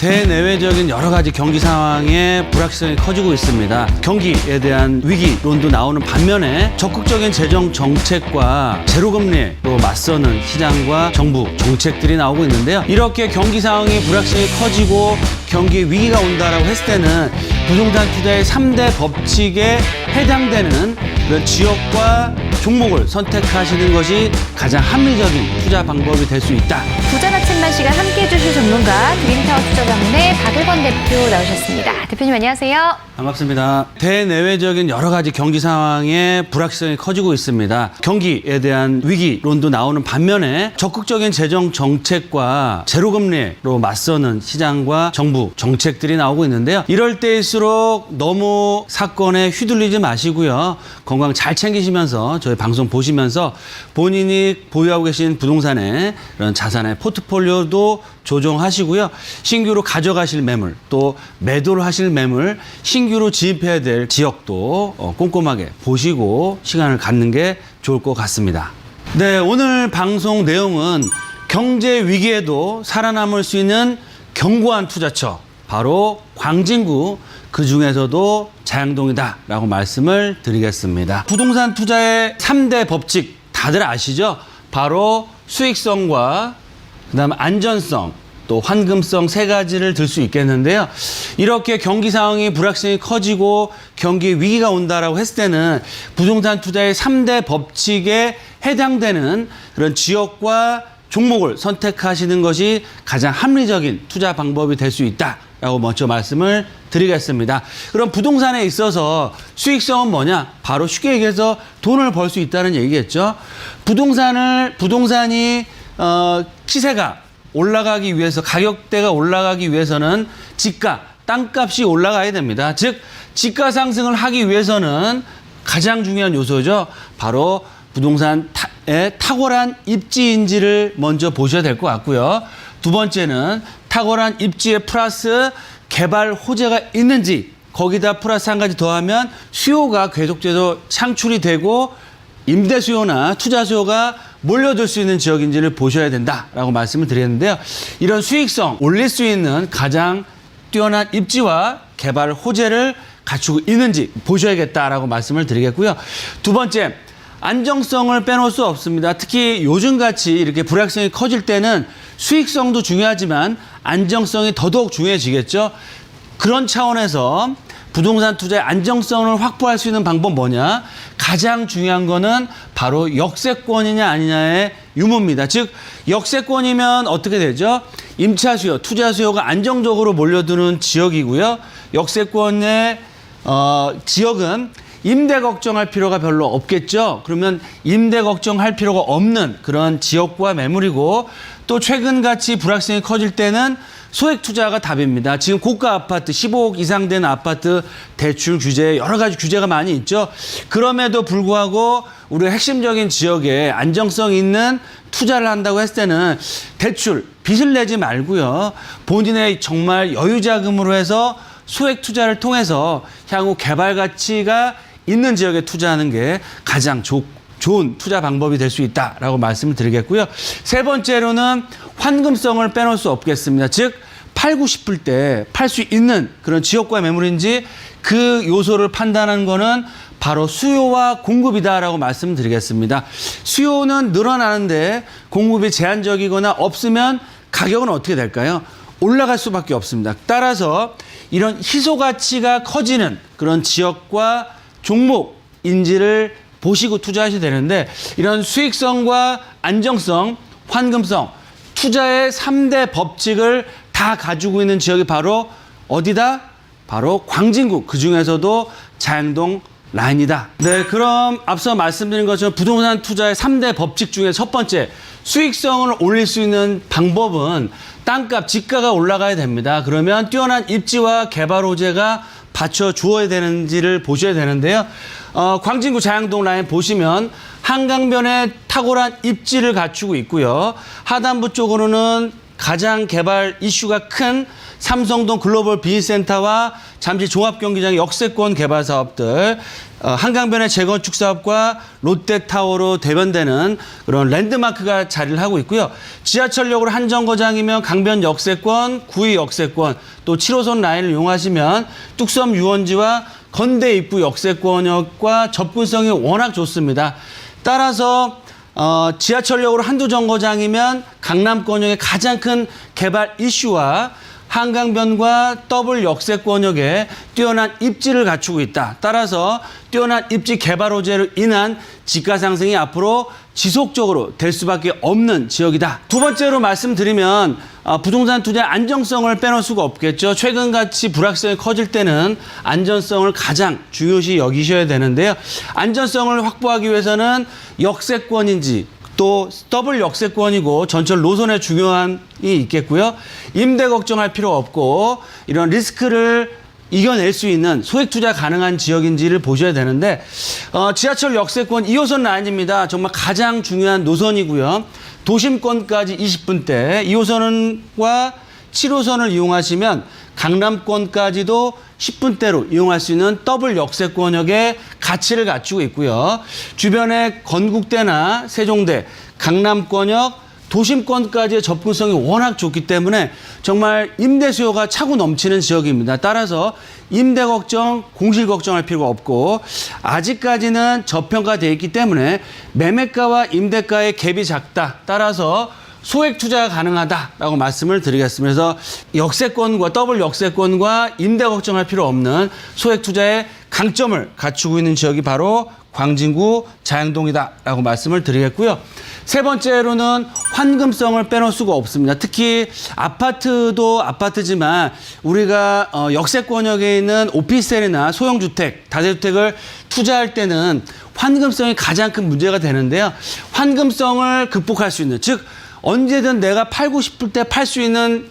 대내외적인 여러 가지 경기 상황에 불확실성이 커지고 있습니다. 경기에 대한 위기론도 나오는 반면에 적극적인 재정 정책과 제로금리로 맞서는 시장과 정부 정책들이 나오고 있는데요. 이렇게 경기 상황이 불확실성이 커지고 경기에 위기가 온다라고 했을 때는 부동산 투자의 3대 법칙에 해당되는 그런 지역과 종목을 선택하시는 것이 가장 합리적인 투자 방법이 될 수 있다. 부자나 책만 시간 함께해 주실 전문가 드림타워 투자자문의 박일권 대표 나오셨습니다. 대표님 안녕하세요. 반갑습니다. 대내외적인 여러 가지 경기 상황에 불확실성이 커지고 있습니다. 경기에 대한 위기론도 나오는 반면에 적극적인 재정 정책과 제로금리로 맞서는 시장과 정부 정책들이 나오고 있는데요. 이럴 때일수록 너무 사건에 휘둘리지 마시고요. 건강 잘 챙기시면서 저희 방송 보시면서 본인이 보유하고 계신 부동산의 이런 자산의 포트폴리오도 조정하시고요. 신규로 가져가실 매물 또 매도를 하실 매물 신규로 진입해야 될 지역도 꼼꼼하게 보시고 시간을 갖는 게 좋을 것 같습니다. 네, 오늘 방송 내용은 경제 위기에도 살아남을 수 있는 견고한 투자처 바로 광진구 그 중에서도 자양동이다라고 말씀을 드리겠습니다. 부동산 투자의 3대 법칙 다들 아시죠? 바로 수익성과 그다음에 안전성 또 환금성 세 가지를 들 수 있겠는데요. 이렇게 경기 상황이 불확실성이 커지고 경기 위기가 온다라고 했을 때는 부동산 투자의 3대 법칙에 해당되는 그런 지역과 종목을 선택하시는 것이 가장 합리적인 투자 방법이 될 수 있다라고 먼저 말씀을 드리겠습니다. 그럼 부동산에 있어서 수익성은 뭐냐? 바로 쉽게 얘기해서 돈을 벌 수 있다는 얘기겠죠. 부동산이 시세가 올라가기 위해서 가격대가 올라가기 위해서는 지가, 땅값이 올라가야 됩니다. 즉 지가 상승을 하기 위해서는 가장 중요한 요소죠. 바로 부동산의 탁월한 입지인지를 먼저 보셔야 될 것 같고요. 두 번째는 탁월한 입지에 플러스 개발 호재가 있는지 거기다 플러스 한 가지 더하면 수요가 계속해서 창출이 되고 임대 수요나 투자 수요가 몰려들 수 있는 지역인지를 보셔야 된다라고 말씀을 드렸는데요. 이런 수익성 올릴 수 있는 가장 뛰어난 입지와 개발 호재를 갖추고 있는지 보셔야겠다라고 말씀을 드리겠고요. 두 번째, 안정성을 빼놓을 수 없습니다. 특히 요즘같이 이렇게 불확실성이 커질 때는 수익성도 중요하지만 안정성이 더더욱 중요해지겠죠. 그런 차원에서 부동산 투자의 안정성을 확보할 수 있는 방법 뭐냐? 가장 중요한 거는 바로 역세권이냐 아니냐의 유무입니다. 즉 역세권이면 어떻게 되죠? 임차 수요, 투자 수요가 안정적으로 몰려드는 지역이고요. 역세권의 지역은 임대 걱정할 필요가 별로 없겠죠. 그러면 임대 걱정할 필요가 없는 그런 지역과 매물이고 또 최근같이 불확실성이 커질 때는 소액 투자가 답입니다. 지금 고가 아파트, 15억 이상 된 아파트 대출 규제, 여러 가지 규제가 많이 있죠. 그럼에도 불구하고 우리 핵심적인 지역에 안정성 있는 투자를 한다고 했을 때는 대출, 빚을 내지 말고요. 본인의 정말 여유 자금으로 해서 소액 투자를 통해서 향후 개발 가치가 있는 지역에 투자하는 게 가장 좋은 투자 방법이 될 수 있다라고 말씀을 드리겠고요. 세 번째로는 환금성을 빼놓을 수 없겠습니다. 즉 팔고 싶을 때 팔 수 있는 그런 지역과 매물인지 그 요소를 판단하는 거는 바로 수요와 공급이다라고 말씀을 드리겠습니다. 수요는 늘어나는데 공급이 제한적이거나 없으면 가격은 어떻게 될까요? 올라갈 수밖에 없습니다. 따라서 이런 희소 가치가 커지는 그런 지역과 종목인지를 보시고 투자하셔야 되는데 이런 수익성과 안정성, 환금성, 투자의 3대 법칙을 다 가지고 있는 지역이 바로 어디다? 바로 광진구, 그 중에서도 자양동 라인이다. 네, 그럼 앞서 말씀드린 것처럼 부동산 투자의 3대 법칙 중에 첫 번째, 수익성을 올릴 수 있는 방법은 땅값, 지가가 올라가야 됩니다. 그러면 뛰어난 입지와 개발 호재가 받쳐주어야 되는지를 보셔야 되는데요. 광진구 자양동 라인 보시면 한강변에 탁월한 입지를 갖추고 있고요. 하단부 쪽으로는 가장 개발 이슈가 큰 삼성동 글로벌 비즈센터와 잠실 종합경기장 역세권 개발 사업들, 한강변의 재건축 사업과 롯데타워로 대변되는 그런 랜드마크가 자리를 하고 있고요. 지하철역으로 한정거장이면 강변 역세권, 구의 역세권, 또 7호선 라인을 이용하시면 뚝섬 유원지와 건대 입구 역세권역과 접근성이 워낙 좋습니다. 따라서 지하철역으로 한두 정거장이면 강남권역의 가장 큰 개발 이슈와 한강변과 더블 역세권역에 뛰어난 입지를 갖추고 있다. 따라서 뛰어난 입지 개발 호재로 인한 지가 상승이 앞으로 지속적으로 될 수밖에 없는 지역이다. 두 번째로 말씀드리면 부동산 투자의 안정성을 빼놓을 수가 없겠죠. 최근같이 불확실성이 커질 때는 안전성을 가장 중요시 여기셔야 되는데요. 안전성을 확보하기 위해서는 역세권인지 또 더블 역세권이고 전철 노선에 중요한이 있겠고요. 임대 걱정할 필요 없고 이런 리스크를 이겨낼 수 있는 소액 투자 가능한 지역인지를 보셔야 되는데 지하철 역세권 2호선 라인입니다. 정말 가장 중요한 노선이고요. 도심권까지 20분대 2호선과 7호선을 이용하시면 강남권까지도 10분대로 이용할 수 있는 더블 역세권역의 가치를 갖추고 있고요. 주변에 건국대나 세종대, 강남권역, 도심권까지의 접근성이 워낙 좋기 때문에 정말 임대 수요가 차고 넘치는 지역입니다. 따라서 임대 걱정, 공실 걱정할 필요가 없고 아직까지는 저평가되어 있기 때문에 매매가와 임대가의 갭이 작다. 따라서 소액 투자가 가능하다라고 말씀을 드리겠습니다. 그래서 역세권과 더블 역세권과 임대 걱정할 필요 없는 소액 투자의 강점을 갖추고 있는 지역이 바로 광진구 자양동이다라고 말씀을 드리겠고요. 세 번째로는 환금성을 빼놓을 수가 없습니다. 특히 아파트도 아파트지만 우리가 역세권역에 있는 오피스텔이나 소형주택, 다세주택을 투자할 때는 환금성이 가장 큰 문제가 되는데요. 환금성을 극복할 수 있는, 즉 언제든 내가 팔고 싶을 때 팔 수 있는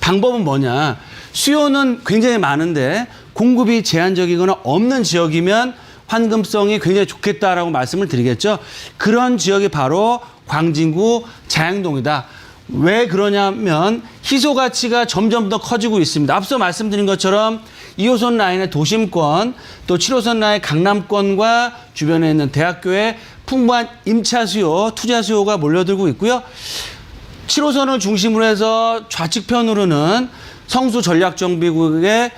방법은 뭐냐. 수요는 굉장히 많은데 공급이 제한적이거나 없는 지역이면 환금성이 굉장히 좋겠다라고 말씀을 드리겠죠. 그런 지역이 바로 광진구 자양동이다. 왜 그러냐면 희소 가치가 점점 더 커지고 있습니다. 앞서 말씀드린 것처럼 2호선 라인의 도심권, 또 7호선 라인 강남권과 주변에 있는 대학교에 풍부한 임차 수요, 투자 수요가 몰려들고 있고요. 7호선을 중심으로 해서 좌측편으로는 성수 전략정비구역의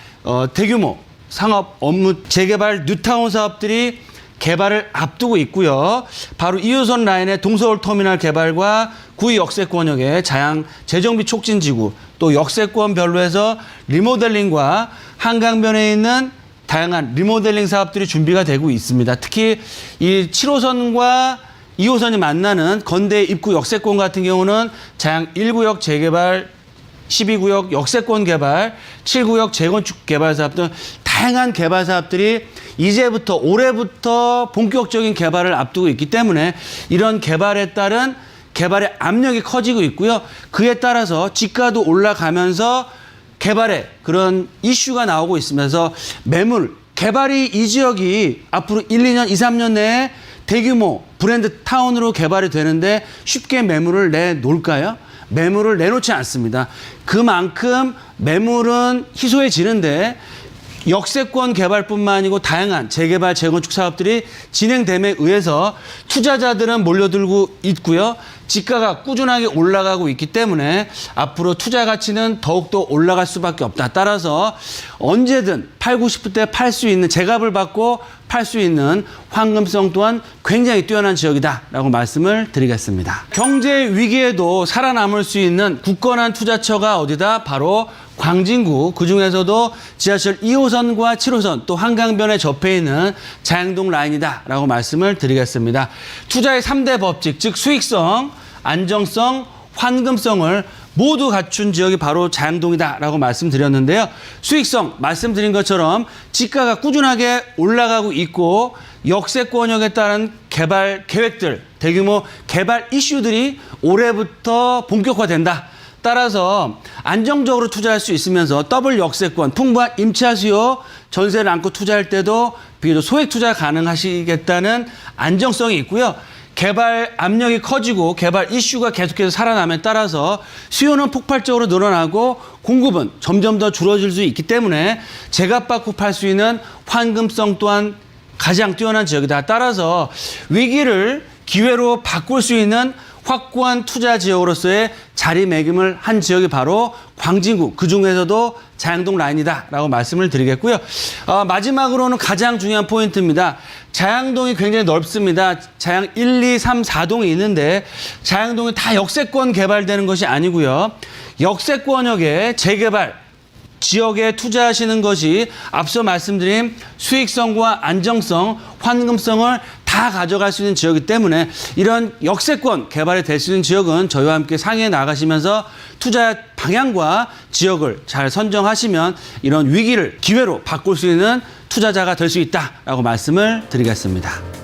대규모 상업 업무 재개발 뉴타운 사업들이 개발을 앞두고 있고요. 바로 2호선 라인의 동서울 터미널 개발과 구의 역세권역의 자양 재정비 촉진지구, 또 역세권별로 해서 리모델링과 한강변에 있는 다양한 리모델링 사업들이 준비가 되고 있습니다. 특히 이 7호선과 2호선이 만나는 건대 입구 역세권 같은 경우는 자양 1구역 재개발, 12구역 역세권 개발, 7구역 재건축 개발 사업 등 다양한 개발 사업들이 이제부터 올해부터 본격적인 개발을 앞두고 있기 때문에 이런 개발에 따른 개발의 압력이 커지고 있고요. 그에 따라서 지가도 올라가면서 개발에 그런 이슈가 나오고 있으면서 매물, 개발이 이 지역이 앞으로 1, 2년, 2, 3년 내에 대규모 브랜드 타운으로 개발이 되는데 쉽게 매물을 내놓을까요? 매물을 내놓지 않습니다. 그만큼 매물은 희소해지는데 역세권 개발뿐만 아니고 다양한 재개발, 재건축 사업들이 진행됨에 의해서 투자자들은 몰려들고 있고요. 지가가 꾸준하게 올라가고 있기 때문에 앞으로 투자 가치는 더욱더 올라갈 수밖에 없다. 따라서 언제든 팔고 싶을 때 팔 수 있는, 제값을 받고 팔 수 있는 황금성 또한 굉장히 뛰어난 지역이다라고 말씀을 드리겠습니다. 경제 위기에도 살아남을 수 있는 굳건한 투자처가 어디다? 바로 광진구, 그중에서도 지하철 2호선과 7호선 또 한강변에 접해 있는 자양동 라인이다라고 말씀을 드리겠습니다. 투자의 3대 법칙, 즉 수익성, 안정성, 환금성을 모두 갖춘 지역이 바로 자양동이다라고 말씀드렸는데요. 수익성, 말씀드린 것처럼 지가가 꾸준하게 올라가고 있고 역세권역에 따른 개발 계획들, 대규모 개발 이슈들이 올해부터 본격화된다. 따라서 안정적으로 투자할 수 있으면서 더블 역세권, 풍부한 임차 수요, 전세를 안고 투자할 때도 비교적 소액 투자 가능하시겠다는 안정성이 있고요. 개발 압력이 커지고 개발 이슈가 계속해서 살아남에 따라서 수요는 폭발적으로 늘어나고 공급은 점점 더 줄어들 수 있기 때문에 제값받고 팔 수 있는 환금성 또한 가장 뛰어난 지역이다. 따라서 위기를 기회로 바꿀 수 있는 확고한 투자 지역으로서의 자리매김을 한 지역이 바로 광진구, 그중에서도 자양동 라인이다라고 말씀을 드리겠고요. 마지막으로는 가장 중요한 포인트입니다. 자양동이 굉장히 넓습니다. 자양 1, 2, 3, 4동이 있는데 자양동이 다 역세권 개발되는 것이 아니고요. 역세권역의 재개발, 지역에 투자하시는 것이 앞서 말씀드린 수익성과 안정성, 환금성을 다 가져갈 수 있는 지역이기 때문에 이런 역세권 개발이 될 수 있는 지역은 저희와 함께 상의해 나가시면서 투자 방향과 지역을 잘 선정하시면 이런 위기를 기회로 바꿀 수 있는 투자자가 될 수 있다라고 말씀을 드리겠습니다.